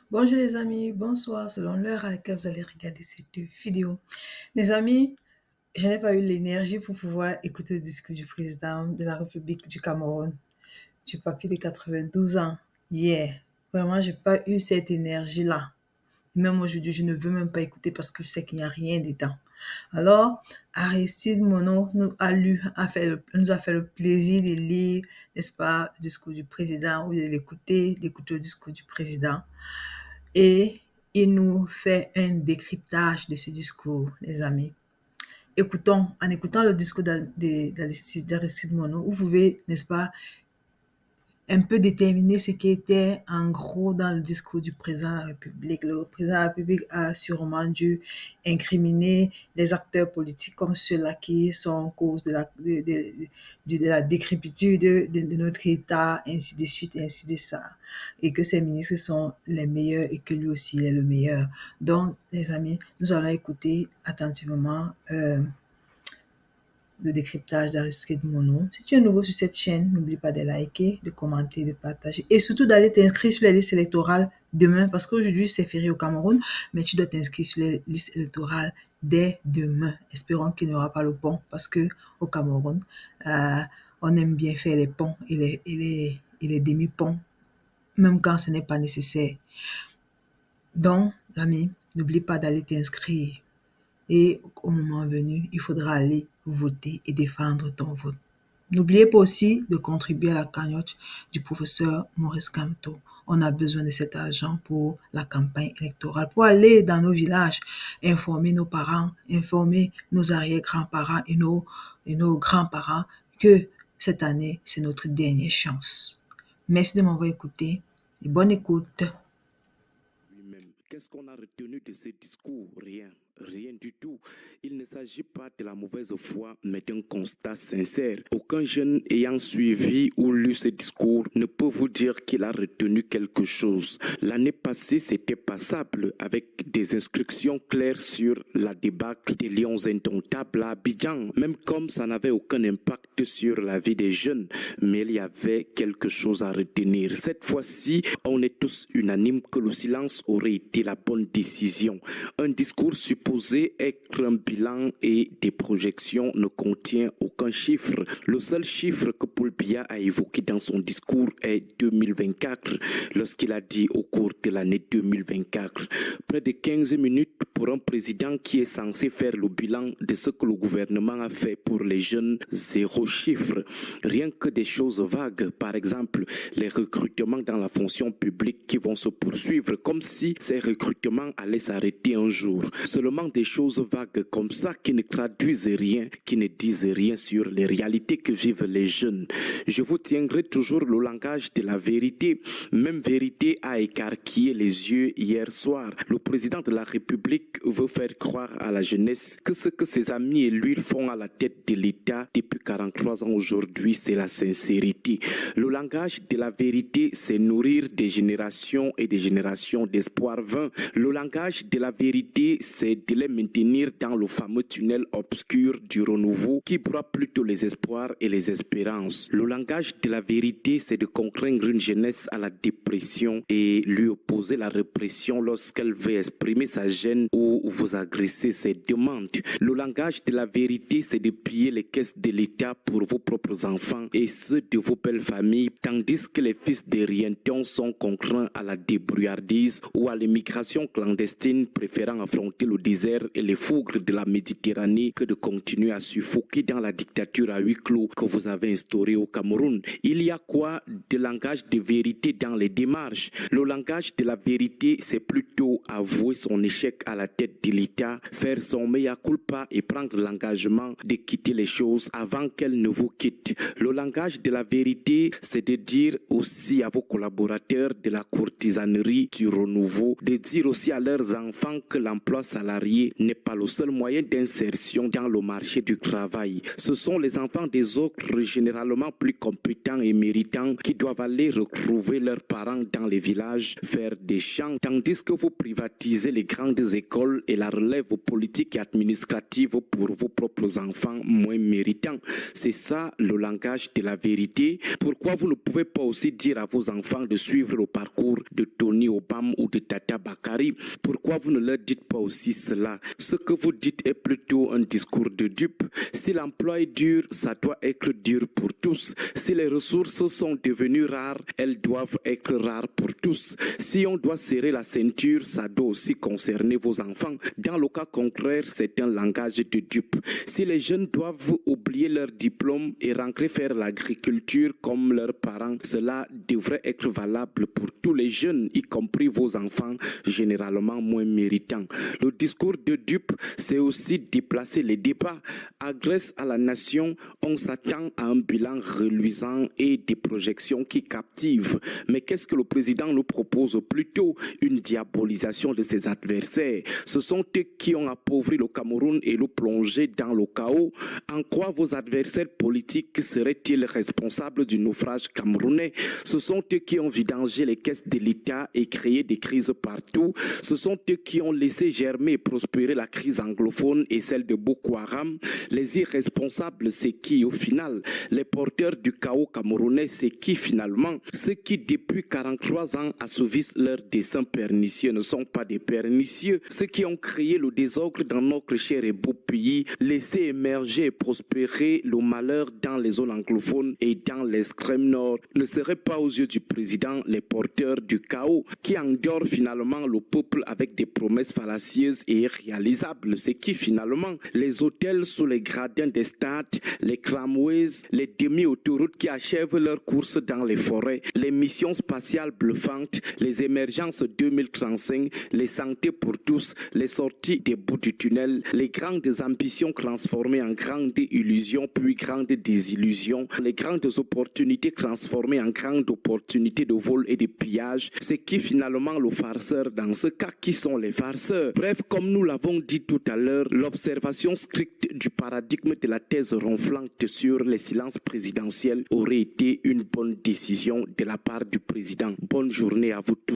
Bonjour les amis, bonsoir selon l'heure à laquelle vous allez regarder cette vidéo. Les amis, je n'ai pas eu l'énergie pour pouvoir écouter le discours du président de la République du Cameroun, du papy de 92 ans, hier. Vraiment, j'ai pas eu cette énergie-là. Même aujourd'hui, je ne veux même pas écouter parce que je sais qu'il n'y a rien dedans. Alors, Aristide Mono nous a fait le plaisir de lire, n'est-ce pas, le discours du président ou de d'écouter le discours du président. Et il nous fait un décryptage de ce discours, les amis. En écoutant le discours d'Aristide Mono, vous pouvez, n'est-ce pas, un peu déterminer ce qui était en gros dans le discours du président de la République. Le président de la République a sûrement dû incriminer les acteurs politiques comme ceux-là qui sont en cause de la décrépitude de notre État, ainsi de suite, ainsi de ça. Et que ces ministres sont les meilleurs et que lui aussi il est le meilleur. Donc, les amis, nous allons écouter attentivement le décryptage d'Aristide Mono. Si tu es nouveau sur cette chaîne, n'oublie pas de liker, de commenter, de partager et surtout d'aller t'inscrire sur les listes électorales demain parce qu'aujourd'hui c'est férié au Cameroun, mais tu dois t'inscrire sur les listes électorales dès demain. Espérons qu'il n'y aura pas le pont parce que au Cameroun, on aime bien faire les ponts et les demi-ponts, même quand ce n'est pas nécessaire. Donc, l'ami, n'oublie pas d'aller t'inscrire. Et au moment venu, il faudra aller voter et défendre ton vote. N'oubliez pas aussi de contribuer à la cagnotte du professeur Maurice Kamto. On a besoin de cet argent pour la campagne électorale, pour aller dans nos villages, informer nos parents, informer nos arrière-grands-parents et nos grands-parents que cette année, c'est notre dernière chance. Merci de m'avoir écouté et bonne écoute. Lui-même. Qu'est-ce qu'on a retenu de ces discours? Rien. Rien du tout. Il ne s'agit pas de la mauvaise foi, mais d'un constat sincère. Aucun jeune ayant suivi ou lu ce discours ne peut vous dire qu'il a retenu quelque chose. L'année passée, c'était passable avec des instructions claires sur la débâcle des lions indomptables à Abidjan, même comme ça n'avait aucun impact sur la vie des jeunes. Mais il y avait quelque chose à retenir. Cette fois-ci, on est tous unanimes que le silence aurait été la bonne décision. Un discours supposé être un bilan et des projections ne contient aucun chiffre. Le seul chiffre que Paul Biya a évoqué dans son discours est 2024, lorsqu'il a dit au cours de l'année 2024. Près de 15 minutes pour un président qui est censé faire le bilan de ce que le gouvernement a fait pour les jeunes, zéro chiffre. Rien que des choses vagues, par exemple les recrutements dans la fonction publique qui vont se poursuivre comme si ces recrutements allaient s'arrêter un jour. Seulement des choses vagues comme ça qui ne traduisent rien, qui ne disent rien sur les réalités que vivent les jeunes. Je vous tiendrai toujours le langage de la vérité. Même vérité a écarquillé les yeux hier soir. Le président de la République veut faire croire à la jeunesse que ce que ses amis et lui font à la tête de l'État depuis 43 ans aujourd'hui, c'est la sincérité. Le langage de la vérité, c'est nourrir des générations et des générations d'espoir vain. Le langage de la vérité, c'est de les maintenir dans le fameux tunnel obscur du renouveau qui broie plutôt les espoirs et les espérances. Le langage de la vérité, c'est de contraindre une jeunesse à la dépression et lui opposer la répression lorsqu'elle veut exprimer sa gêne ou vous agresser ses demandes. Le langage de la vérité, c'est de piller les caisses de l'État pour vos propres enfants et ceux de vos belles familles, tandis que les fils des rientons sont contraints à la débrouillardise ou à l'immigration clandestine, préférant affronter le désert et les fougres de la Méditerranée que de continuer à suffoquer dans la dictature à huis clos que vous avez instaurée au Cameroun. Il y a quoi de langage de vérité dans les démarches? Le langage de la vérité, c'est plutôt avouer son échec à la tête de l'État, faire son mea culpa et prendre l'engagement de quitter les choses avant qu'elles ne vous quittent. Le langage de la vérité, c'est de dire aussi à vos collaborateurs de la courtisanerie du renouveau, de dire aussi à leurs enfants que l'emploi salarié n'est pas le seul moyen d'insertion dans le marché du travail. Ce sont les enfants des autres, généralement plus compétents et méritants, qui doivent aller retrouver leurs parents dans les villages, faire des champs, tandis que vous privez privatiser les grandes écoles et la relève politique et administrative pour vos propres enfants moins méritants. C'est ça le langage de la vérité. Pourquoi vous ne pouvez pas aussi dire à vos enfants de suivre le parcours de Tony Obama ou de Tata Bakari? Pourquoi vous ne leur dites pas aussi cela? Ce que vous dites est plutôt un discours de dupe. Si l'emploi est dur, ça doit être dur pour tous. Si les ressources sont devenues rares, elles doivent être rares pour tous. Si on doit serrer la ceinture, ça doit aussi concerner vos enfants. Dans le cas contraire, c'est un langage de dupe. Si les jeunes doivent oublier leur diplôme et rentrer faire l'agriculture comme leurs parents, cela devrait être valable pour tous les jeunes, y compris vos enfants, généralement moins méritants. Le discours de dupe, c'est aussi déplacer les débats. Grâce à la nation, on s'attend à un bilan reluisant et des projections qui captivent. Mais qu'est-ce que le président nous propose? Plutôt une diabolisation de ses adversaires. Ce sont eux qui ont appauvri le Cameroun et le plongé dans le chaos. En quoi vos adversaires politiques seraient-ils responsables du naufrage camerounais? Ce sont eux qui ont vidangé les caisses de l'État et créé des crises partout. Ce sont eux qui ont laissé germer et prospérer la crise anglophone et celle de Boko Haram. Les irresponsables, c'est qui au final? Les porteurs du chaos camerounais, c'est qui finalement? Ceux qui depuis 43 ans assouvissent leurs desseins pernicieux ne sont pas des pernicieux. Ceux qui ont créé le désordre dans notre cher et beau pays, laissé émerger et prospérer le malheur dans les zones anglophones et dans l'extrême nord, ne seraient pas aux yeux du président les porteurs du chaos qui endorment finalement le peuple avec des promesses fallacieuses et irréalisables. C'est qui finalement? Les hôtels sous les gradins des stades, les tramways, les demi-autoroutes qui achèvent leur course dans les forêts, les missions spatiales bluffantes, les émergences 2035, les santé pour tous, les sorties des bouts du tunnel, les grandes ambitions transformées en grandes illusions puis grandes désillusions, les grandes opportunités transformées en grandes opportunités de vol et de pillage. C'est qui finalement le farceur dans ce cas? Qui sont les farceurs? Bref, comme nous l'avons dit tout à l'heure, l'observation stricte du paradigme de la thèse ronflante sur les silences présidentiels aurait été une bonne décision de la part du président. Bonne journée à vous tous.